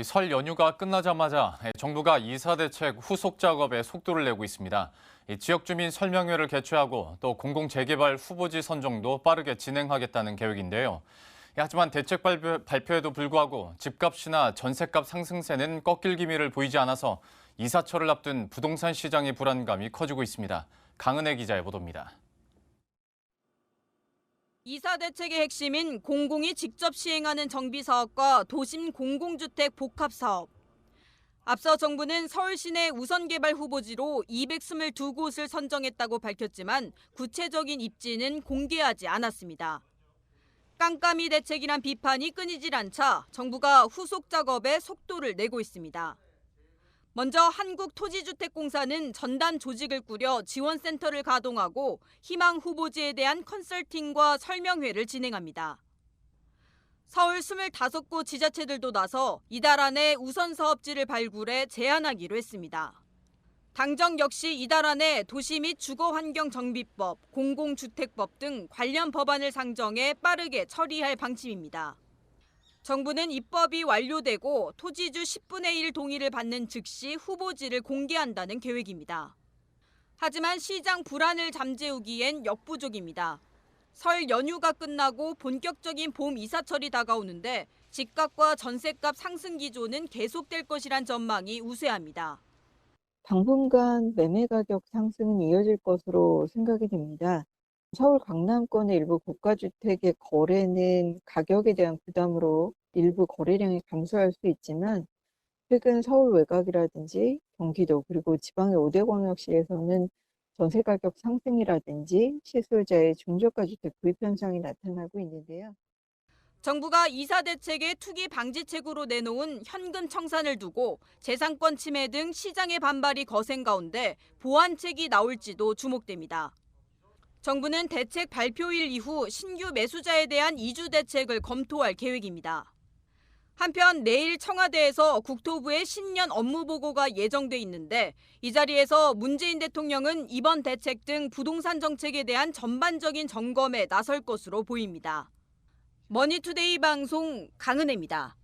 설 연휴가 끝나자마자 정부가 이사 대책 후속 작업에 속도를 내고 있습니다. 지역 주민 설명회를 개최하고 또 공공재개발 후보지 선정도 빠르게 진행하겠다는 계획인데요. 하지만 대책 발표에도 불구하고 집값이나 전셋값 상승세는 꺾일 기미를 보이지 않아서 이사철을 앞둔 부동산 시장의 불안감이 커지고 있습니다. 강은혜 기자의 보도입니다. 이사 대책의 핵심인 공공이 직접 시행하는 정비사업과 도심 공공주택 복합사업. 앞서 정부는 서울 시내 우선 개발 후보지로 222곳을 선정했다고 밝혔지만 구체적인 입지는 공개하지 않았습니다. 깜깜이 대책이란 비판이 끊이질 않자 정부가 후속 작업에 속도를 내고 있습니다. 먼저 한국토지주택공사는 전담 조직을 꾸려 지원센터를 가동하고 희망 후보지에 대한 컨설팅과 설명회를 진행합니다. 서울 25곳 지자체들도 나서 이달 안에 우선 사업지를 발굴해 제안하기로 했습니다. 당정 역시 이달 안에 도시 및 주거환경정비법, 공공주택법 등 관련 법안을 상정해 빠르게 처리할 방침입니다. 정부는 입법이 완료되고 토지주 10분의 1 동의를 받는 즉시 후보지를 공개한다는 계획입니다. 하지만 시장 불안을 잠재우기엔 역부족입니다. 설 연휴가 끝나고 본격적인 봄 이사철이 다가오는데 집값과 전셋값 상승 기조는 계속될 것이란 전망이 우세합니다. 당분간 매매 가격 상승은 이어질 것으로 생각이 됩니다. 서울 강남권의 일부 고가주택의 거래는 가격에 대한 부담으로 일부 거래량이 감소할 수 있지만 최근 서울 외곽이라든지 경기도 그리고 지방의 5대 광역시에서는 전세 가격 상승이라든지 실소유자의 중저가 주택 구입 현상이 나타나고 있는데요. 정부가 이사 대책의 투기 방지책으로 내놓은 현금 청산을 두고 재산권 침해 등 시장의 반발이 거센 가운데 보완책이 나올지도 주목됩니다. 정부는 대책 발표일 이후 신규 매수자에 대한 이주 대책을 검토할 계획입니다. 한편 내일 청와대에서 국토부의 신년 업무 보고가 예정돼 있는데 이 자리에서 문재인 대통령은 이번 대책 등 부동산 정책에 대한 전반적인 점검에 나설 것으로 보입니다. 머니투데이 방송 강은혜입니다.